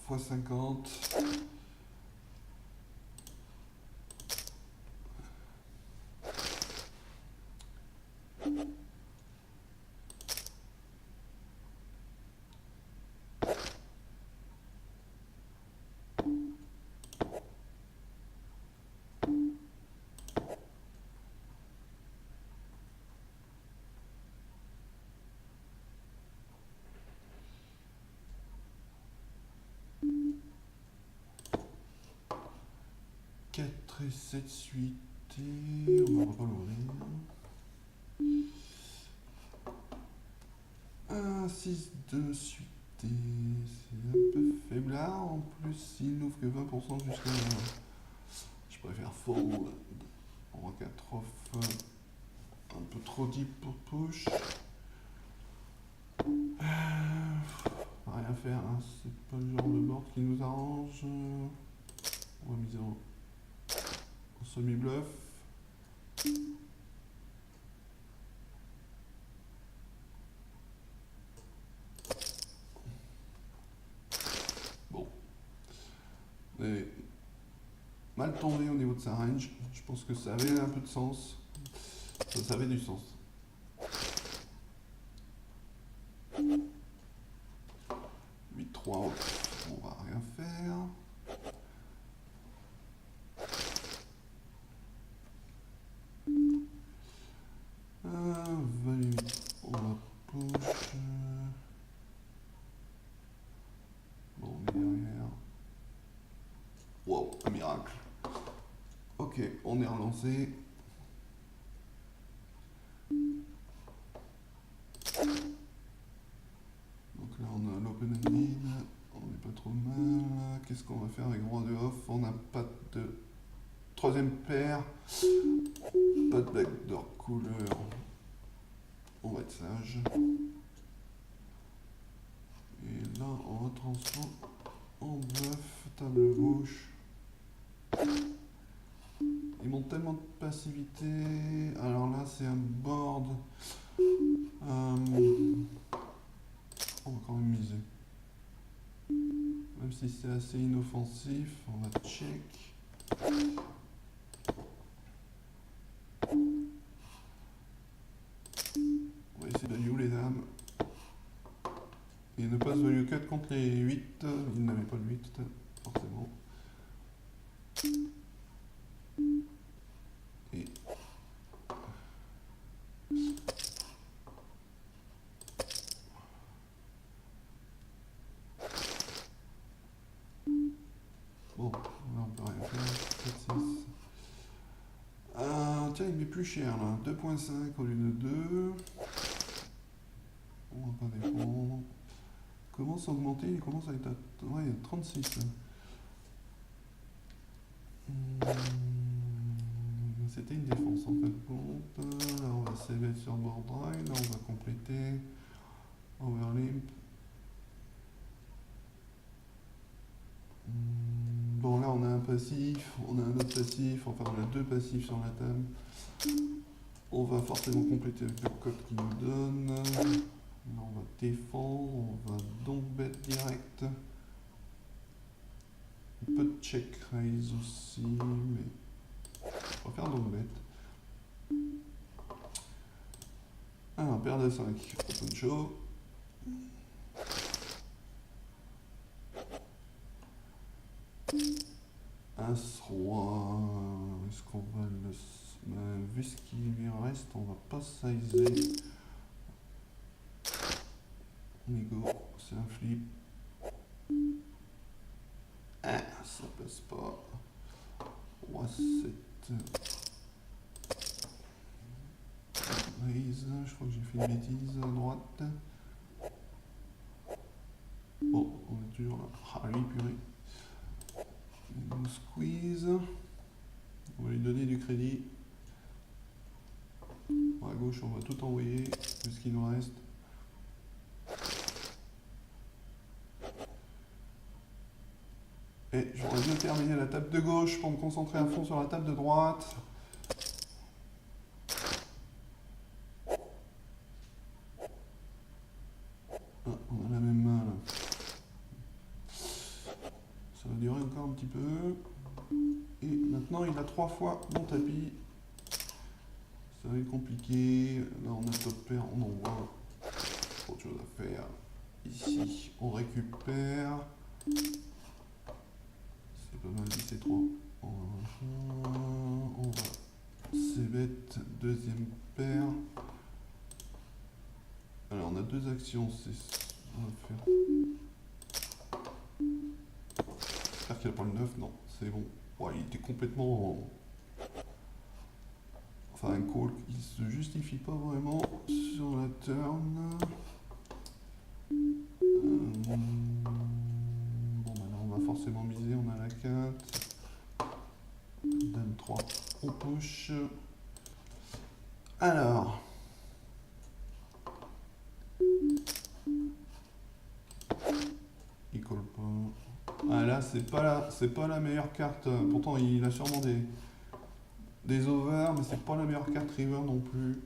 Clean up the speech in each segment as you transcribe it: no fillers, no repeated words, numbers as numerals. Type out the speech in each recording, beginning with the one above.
fois 50. Quatre et 7 suité, on va pas l'ouvrir. 1, 6, 2 suité, c'est un peu faiblard. En plus, il n'ouvre que 20% jusqu'à. Je préfère fold. On va 4 off. Un peu trop deep pour push. Rien faire, hein. C'est pas le genre de board qui nous arrange. On va miser en semi-bluff. Bon. Mais mal tombé au niveau de sa range. Je pense que ça avait un peu de sens. Ça avait du sens. 8-3, on va rien faire. Value, on va push. Bon, on est derrière. Wow, un miracle. Ok, on est relancé. Donc là, on a l'open ended. On n'est pas trop mal. Qu'est-ce qu'on va faire avec roi de off? On n'a pas de troisième paire. Pas de backdoor couleur. On va être sage. Et là, on va transformer en bluff, table gauche. Ils montent tellement de passivité. Alors là, c'est un board. On va quand même miser. Même si c'est assez inoffensif, on va check. On va essayer de you les dames. Et ne pas se value cut contre les 8. Il n'avait pas de 8, forcément. Et bon, là on peut rien faire. 4, 6. Tiens, il met plus cher là. 2.5 au lieu de 2. On va pas dépendre. Commence à augmenter, il commence à être à, ouais, 36. C'était une défense en fin de compte. Là on va save sur board drive, là on va compléter. Overlimp. Bon là on a un passif, on a un autre passif, enfin on a deux passifs sur la table. On va forcément compléter avec le code qu'il nous donne. Là on va défendre, on va donc bet direct. Un peu de check raise aussi, mais on va faire donc bet. Alors paire de 5, open show. As-roi, est-ce qu'on va le... vu ce qu'il lui reste, on va pas sizer. On y go, c'est un flip. Ah, ça passe pas. Roi 7. Raise, je crois que j'ai fait une bêtise à droite. Bon, on est toujours là. Ah lui, purée. On squeeze. On va lui donner du crédit. À gauche, on va tout envoyer, vu ce qu'il nous reste. Et j'aurais bien terminé la table de gauche pour me concentrer à fond sur la table de droite. Ah, on a la même main là. petit peu. Et maintenant, il a 3 fois mon tapis. Ça va être compliqué. Là, on a top pair, on envoie. Autre chose à faire. Ici, on récupère. C'est pas mal, 17-3. On va c'est bête, deuxième paire. Alors, on a 2 actions. On va faire. J'espère qu'il a pas le 9. Non, c'est bon. Ouais, il était complètement. Enfin, un call qui se justifie pas vraiment sur la turn. Bon, maintenant on va forcément miser, on a la quinte. Dame 3, on push. Alors. Il colle pas. Ah là, c'est pas la meilleure carte. Pourtant, il a sûrement des overs, mais c'est pas la meilleure carte river non plus.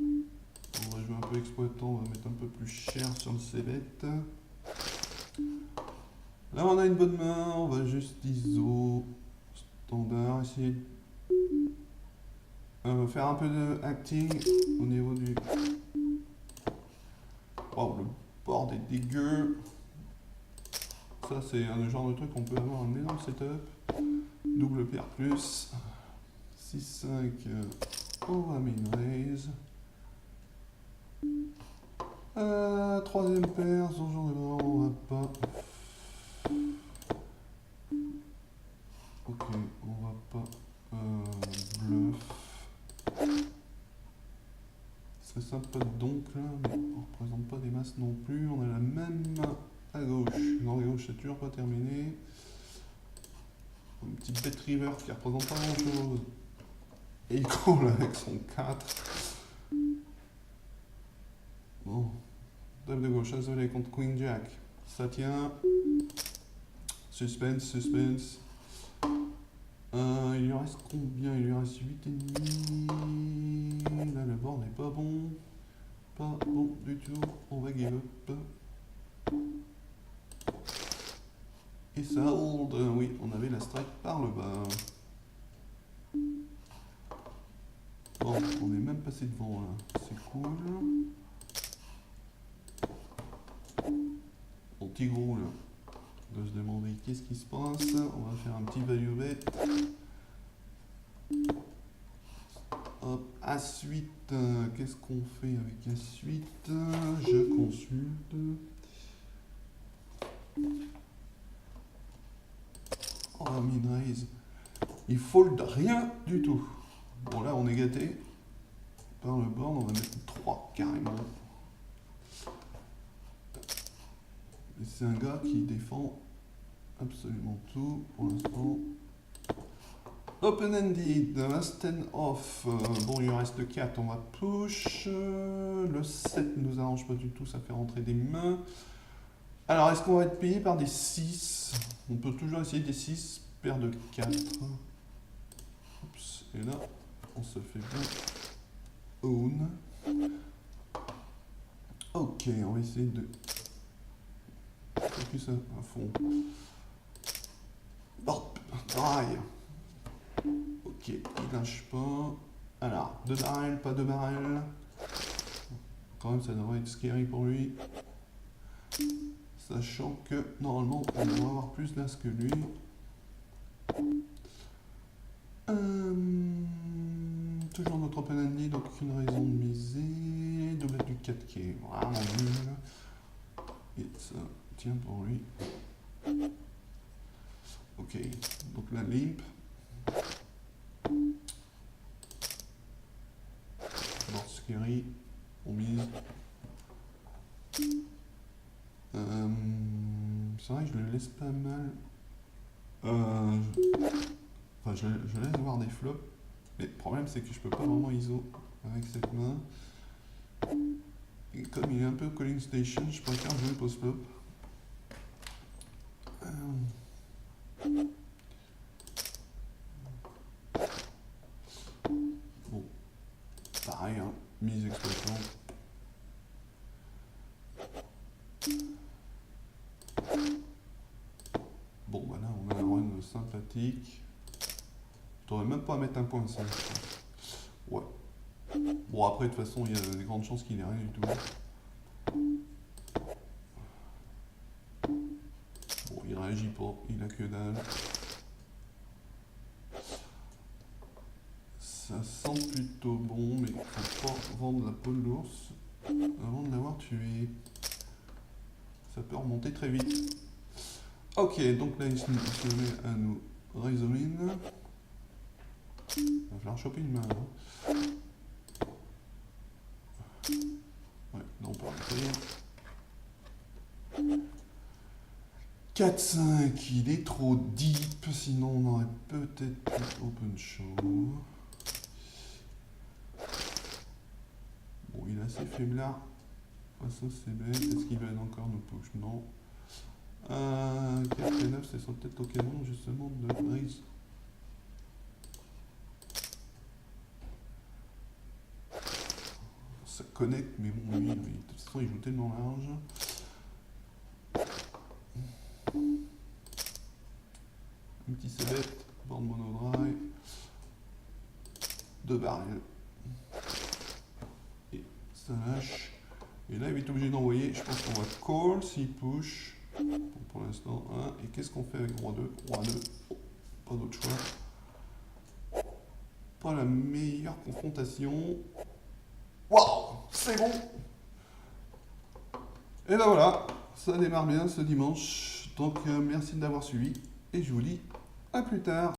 On va jouer un peu exploitant, on va mettre un peu plus cher sur le c-bet. Là on a une bonne main, on va juste ISO standard, essayer de faire un peu de acting au niveau du... Wow, le board est dégueu. Ça c'est un genre de truc qu'on peut avoir un énorme setup. Double paire plus. 6-5, on va main raise. Troisième paire, ce genre de bord, on va pas. Ok, on va pas bluff. C'est sympa donc là, mais on représente pas des masses non plus. On a la même main à gauche. Non, à gauche c'est toujours pas terminé. Un petit bet river qui représente pas grand chose. Et il colle avec son 4. Bon. Dame de gauche, isolé contre Queen Jack. Ça tient. Suspense, suspense. Il lui reste combien? Il lui reste 8,5. Là, le bord n'est pas bon. Pas bon du tout. On va give up. Et ça hold. Oui, on avait la strike par le bas. Bon, on est même passé devant là. C'est cool. Mon petit gros là. De se demander qu'est-ce qui se passe. On va faire un petit value bet. Hop, As-8. Qu'est-ce qu'on fait avec As-8? Je consulte. Oh, min-raise. Il fold rien du tout. Bon, là, on est gâté. Par le board, on va mettre 3 carrément. Et c'est un gars qui défend absolument tout pour l'instant. Open-ended, stand off. Bon, il lui reste 4, on va push. Le 7 ne nous arrange pas du tout, ça fait rentrer des mains. Alors, est-ce qu'on va être payé par des 6? On peut toujours essayer des 6, paire de 4. Oups, et là, on se fait bien own. Ok, on va essayer de focus à fond. Board, dry. Ok, il lâche pas. Alors, 2 barrels, pas 2 barrels. Quand même, ça devrait être scary pour lui. Sachant que, normalement, on devrait avoir plus d'as que lui. Toujours notre open ended, donc aucune raison de miser. Double du 4 qui est vraiment nul. Et ça tient pour lui. Ok, donc la limp. Board scary, on mise. C'est vrai que je le laisse pas mal. Enfin, je laisse voir des flops. Mais le problème, c'est que je peux pas vraiment ISO avec cette main. Et comme il est un peu calling station, je préfère jouer post-flop. Bon, pareil, hein, mise exploitant. Bon, bah là, on a sympathique. Je devrais même pas mettre un point 5. Ouais. Bon, après, de toute façon, il y a des grandes chances qu'il n'ait rien du tout. Bon, il réagit pas, il a que dalle. Ça sent plutôt bon, mais il faut pas vendre la peau de l'ours avant de l'avoir tué. Ça peut remonter très vite. Ok, donc là, il se met à nous Razorine. Il va falloir choper une main. Hein. Ouais, non, on peut rentrer. 4-5, il est trop deep, sinon on aurait peut-être pu open show. Bon, il est assez faiblard. Ça c'est bête. Est-ce qu'il va encore nous push? Non. 4 et 9, c'est peut-être l'occasion justement de raise. Ça connecte, mais bon, lui, de toute façon, il joue tellement large. Un petit cébet, bord monodrive. 2 barils. Et ça lâche. Et là, il va être obligé d'envoyer. Je pense qu'on va call s'il push. Bon, pour l'instant, 1. Et qu'est-ce qu'on fait avec roi 2? Roi 2. Oh, pas d'autre choix. Pas la meilleure confrontation. Waouh, c'est bon. Et ben voilà, ça démarre bien ce dimanche. Donc merci de l'avoir suivi. Et je vous dis à plus tard.